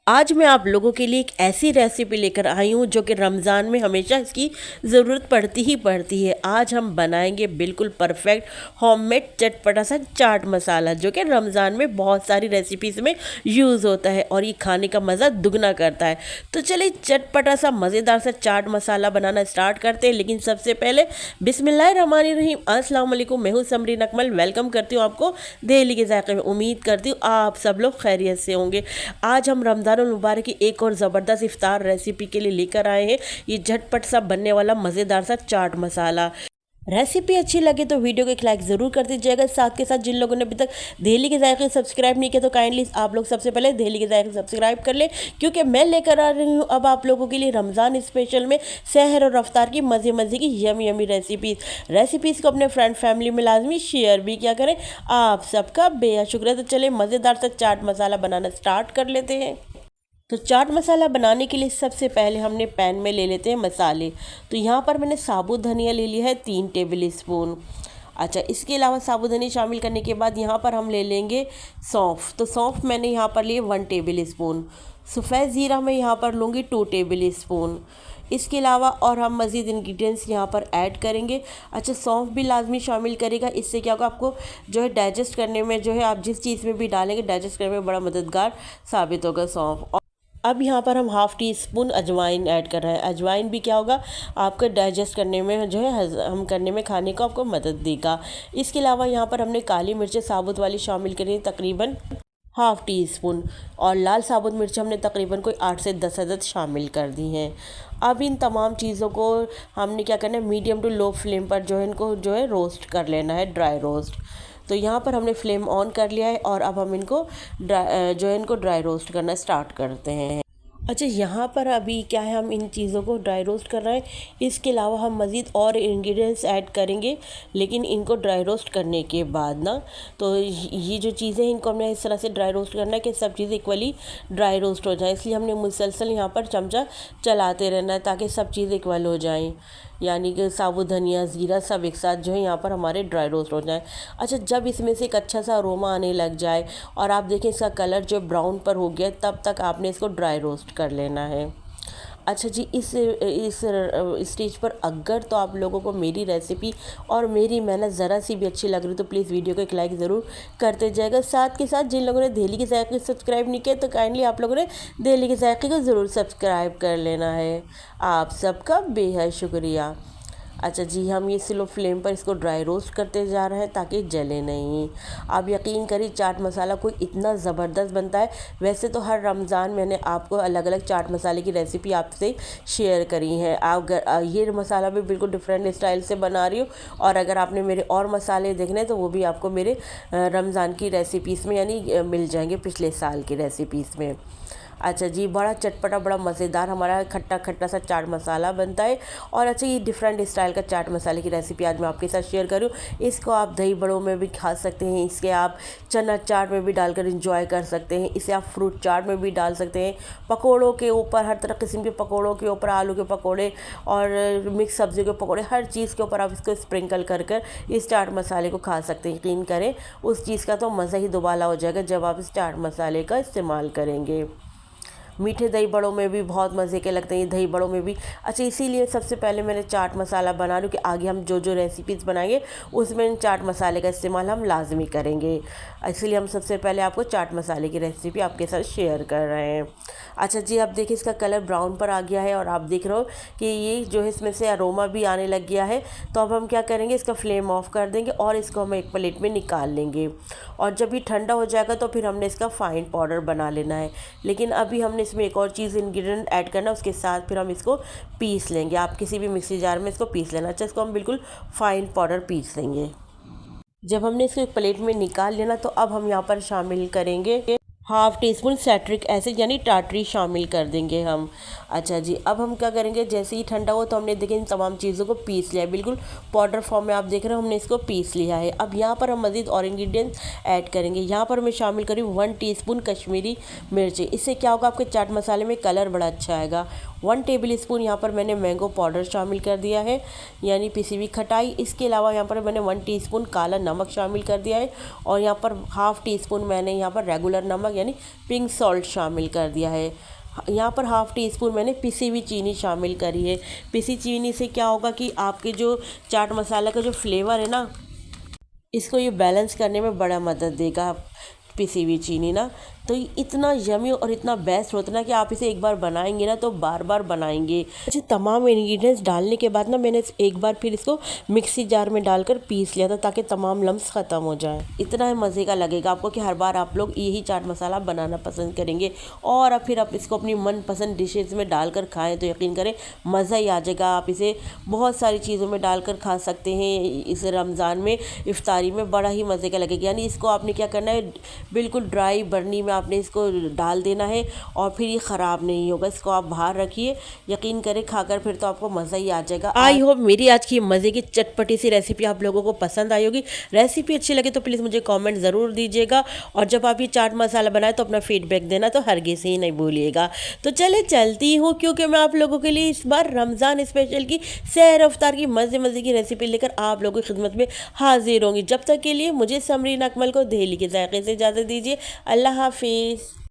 आज मैं आप लोगों के लिए एक ऐसी रेसिपी लेकर आई हूँ जो कि रमज़ान में हमेशा इसकी ज़रूरत पड़ती ही पड़ती है। आज हम बनाएंगे बिल्कुल परफेक्ट होममेड चटपटा सा चाट मसाला जो कि रमज़ान में बहुत सारी रेसिपीज़ में यूज़ होता है और ये खाने का मज़ा दुगना करता है। तो चलिए चटपटा सा मज़ेदार सा चाट मसाला बनाना स्टार्ट करते हैं। लेकिन सबसे पहले बिस्मिल्लाहिर्रहमानिर्रहीम, अस्सलाम वालेकुम। मैं हूँ समरीन अकमल, वेलकम करती हूँ आपको दिल्ली के ज़ायक़े में। उम्मीद करती हूँ आप सब लोग खैरियत से होंगे। आज हम रमज़ान मुबारक की एक और ज़बरदस्त इफ्तार रेसिपी के लिए लेकर आए हैं ये झटपट सा बनने वाला मज़ेदार सा चाट मसाला। रेसिपी अच्छी लगे तो वीडियो को एक लाइक ज़रूर कर दीजिएगा। साथ के साथ जिन लोगों ने अभी तक दिल्ली के ज़ायक़े सब्सक्राइब नहीं किया तो काइंडली आप लोग सबसे पहले दिल्ली के ज़ायक़े सब्सक्राइब कर लें, क्योंकि मैं लेकर आ रही हूँ अब आप लोगों के लिए रमज़ान स्पेशल में सहर और अफ्तार की मज़े मज़े की यमी यमी रेसिपीज़ को अपने फ्रेंड फैमिली में लाजमी शेयर भी किया करें। आप सबका बेहद शुक्रिया। तो चले मज़ेदार सा चाट मसाला बनाना स्टार्ट कर लेते हैं। तो चाट मसाला बनाने के लिए सबसे पहले हमने पैन में ले लेते हैं मसाले। तो यहाँ पर मैंने साबुत धनिया ले लिया है 3 टेबल स्पून। अच्छा, इसके अलावा साबुत धनिया शामिल करने के बाद यहाँ पर हम ले लेंगे सौंफ। तो सौंफ मैंने यहाँ पर लिए 1 टेबल स्पून। सफ़ेद ज़ीरा मैं यहाँ पर लूँगी 2 टेबल स्पून। इसके अलावा और हम मज़ीद इंग्रेडिएंट्स यहाँ पर ऐड करेंगे। अच्छा, सौंफ भी लाजमी शामिल करेगा, इससे क्या होगा आपको जो है डाइजेस्ट करने में, जो है आप जिस चीज़ में भी डालेंगे डाइजेस्ट करने में बड़ा मददगार साबित होगा सौंफ। अब यहाँ पर हम हाफ़ टी स्पून अजवाइन ऐड कर रहे हैं। अजवाइन भी क्या होगा आपको डाइजेस्ट करने में, जो है हम करने में खाने को आपको मदद देगा। इसके अलावा यहाँ पर हमने काली मिर्चें साबुत वाली शामिल करी तकरीबन हाफ़ टी स्पून, और लाल साबुत मिर्च हमने तकरीबन कोई 8 से 10 अदद शामिल कर दी हैं। अब इन तमाम चीज़ों को हमने क्या करना है, मीडियम टू लो फ्लेम पर जो है इनको जो है रोस्ट कर लेना है, ड्राई रोस्ट। तो यहाँ पर हमने फ्लेम ऑन कर लिया है और अब हम इनको ड्राई रोस्ट करना स्टार्ट करते हैं। अच्छा, यहाँ पर अभी क्या है, हम इन चीज़ों को ड्राई रोस्ट कर रहे हैं। इसके अलावा हम मज़ीद और इंग्रेडिएंट्स ऐड करेंगे, लेकिन इनको ड्राई रोस्ट करने के बाद ना, तो ये जो चीज़ें हैं इनको हमने इस तरह से ड्राई रोस्ट करना है कि सब चीज़ें इक्वली ड्राई रोस्ट हो जाए। इसलिए हमने मुसलसल यहाँ पर चमचा चलाते रहना है ताकि सब चीज़ें इक्वल हो जाएँ, यानी कि साबुत धनिया ज़ीरा सब एक साथ जो है यहाँ पर हमारे ड्राई रोस्ट हो जाए। अच्छा, जब इसमें से एक अच्छा सा अरोमा आने लग जाए और आप देखें इसका कलर जो ब्राउन पर हो गया, तब तक आपने इसको ड्राई रोस्ट कर लेना है। अच्छा जी, इस स्टेज पर अगर तो आप लोगों को मेरी रेसिपी और मेरी मेहनत ज़रा सी भी अच्छी लग रही तो प्लीज़ वीडियो को एक लाइक ज़रूर करते जाएगा। साथ के साथ जिन लोगों ने दिल्ली के ज़ायक़े सब्सक्राइब नहीं किया तो काइंडली आप लोगों ने दिल्ली के ज़ायक़े को ज़रूर सब्सक्राइब कर लेना है। आप सबका बेहद शुक्रिया। अच्छा जी, हम ये स्लो फ्लेम पर इसको ड्राई रोस्ट करते जा रहे हैं ताकि जले नहीं। आप यकीन करिए चाट मसाला कोई इतना ज़बरदस्त बनता है। वैसे तो हर रमज़ान मैंने आपको अलग अलग चाट मसाले की रेसिपी आपसे शेयर करी है। आप ये मसाला भी बिल्कुल डिफरेंट स्टाइल से बना रही हूँ, और अगर आपने मेरे और मसाले देखने तो वो भी आपको मेरे रमज़ान की रेसिपीज़ में यानी मिल जाएंगे, पिछले साल की रेसिपीज़ में। अच्छा जी, बड़ा चटपटा बड़ा मज़ेदार हमारा खट्टा खट्टा सा चाट मसाला बनता है। और अच्छा, ये डिफरेंट स्टाइल का चाट मसाले की रेसिपी आज मैं आपके साथ शेयर करूँ। इसको आप दही बड़ों में भी खा सकते हैं, इसके आप चना चाट में भी डालकर इंजॉय कर सकते हैं, इसे आप फ्रूट चाट में भी डाल सकते हैं, पकोड़ों के ऊपर, हर तरह किस्म के पकोड़ों के ऊपर, आलू के पकोड़े और मिक्स सब्जियों के पकोड़े, हर चीज़ के ऊपर आप इसको स्प्रिंकल कर कर इस चाट मसाले को खा सकते हैं। यकीन करें उस चीज़ का तो मज़ा ही दुबाला हो जाएगा जब आप इस चाट मसाले का इस्तेमाल करेंगे। मीठे दही बड़ों में भी बहुत मज़े के लगते हैं ये दही बड़ों में भी। अच्छा, इसीलिए सबसे पहले मैंने चाट मसाला बना लूँ कि आगे हम जो जो रेसिपीज़ बनाएंगे उसमें चाट मसाले का इस्तेमाल हम लाजमी करेंगे। इसलिए हम सबसे पहले आपको चाट मसाले की रेसिपी आपके साथ शेयर कर रहे हैं। अच्छा जी, अब देखिए इसका कलर ब्राउन पर आ गया है और आप देख रहे हो कि ये जो है इसमें से अरोमा भी आने लग गया है। तो अब हम क्या करेंगे, इसका फ्लेम ऑफ कर देंगे और इसको हम एक प्लेट में निकाल लेंगे। और जब ये ठंडा हो जाएगा तो फिर हमने इसका फ़ाइन पाउडर बना लेना है। लेकिन अभी हमने इसमें एक और चीज़ इंग्रेडिएंट ऐड करना है, उसके साथ फिर हम इसको पीस लेंगे। आप किसी भी मिक्सी जार में इसको पीस लेना। अच्छा, इसको हम बिल्कुल फ़ाइन पाउडर पीस लेंगे। जब हमने इसको एक प्लेट में निकाल लेना तो अब हम यहाँ पर शामिल करेंगे half tea spoon citric acid यानी टाटरी शामिल कर देंगे हम। अच्छा जी, अब हम क्या करेंगे, जैसे ही ठंडा हो तो हमने देखिए इन तमाम चीज़ों को पीस लिया है, बिल्कुल पाउडर फॉर्म में आप देख रहे हो हमने इसको पीस लिया है। अब यहाँ पर हम मज़ीद और इंग्रेडिएंट्स ऐड करेंगे। यहाँ पर मैं शामिल करी 1 टीस्पून कश्मीरी मिर्ची। इससे क्या होगा, आपके चाट मसाले में कलर बड़ा अच्छा आएगा। 1 टेबल स्पून यहाँ पर मैंने मैंगो पाउडर शामिल कर दिया है, यानी पिसी हुई खटाई। इसके अलावा यहाँ पर मैंने 1 टीस्पून काला नमक शामिल कर दिया है, और यहाँ पर ½ टीस्पून मैंने यहाँ पर रेगुलर नमक यानी पिंक सॉल्ट शामिल कर दिया है। यहाँ पर ½ टीस्पून मैंने पिसी हुई चीनी शामिल करी है। पिसी चीनी से क्या होगा कि आपके जो चाट मसाला का जो फ्लेवर है ना, इसको ये बैलेंस करने में बड़ा मदद देगा पिसी हुई चीनी ना। तो ये इतना यमी और इतना बेस्ट होता है ना कि आप इसे एक बार बनाएंगे ना तो बार बार बनाएंगे। अच्छा, तमाम इंग्रेडिएंट्स डालने के बाद ना मैंने एक बार फिर इसको मिक्सी जार में डालकर पीस लिया था ताकि तमाम लम्स ख़त्म हो जाए। इतना मज़े का लगेगा आपको कि हर बार आप लोग यही चाट मसाला बनाना पसंद करेंगे, और अब फिर आप इसको अपनी मनपसंद डिशेज़ में डालकर खाएँ तो यकीन करें मज़ा ही आ जाएगा। आप इसे बहुत सारी चीज़ों में डालकर खा सकते हैं। इस रमज़ान में इफ्तारी में बड़ा ही मज़े का लगेगा। यानी इसको आपने क्या करना है, बिल्कुल ड्राई बर्नी में आपने इसको डाल देना है, और फिर ये ख़राब नहीं होगा। इसको आप बाहर रखिए, यकीन करें खाकर फिर तो आपको मज़ा ही आ जाएगा। आई होप मेरी आज की मज़े की चटपटी सी रेसिपी आप लोगों को पसंद आई होगी। रेसिपी अच्छी लगे तो प्लीज़ मुझे कमेंट ज़रूर दीजिएगा, और जब आप ये चाट मसाला बनाए तो अपना फीडबैक देना तो हरगिज़ ही नहीं भूलिएगा। तो चले चलती हूँ, क्योंकि मैं आप लोगों के लिए इस बार रमज़ान स्पेशल की सहर अफ्तार की मज़े की रेसिपी लेकर आप लोगों की खिदमत में हाजिर होंगी। जब तक के लिए मुझे समरीन अकमल को दहली के जायके से इजाज़त दीजिए। अल्लाह हाफिज़।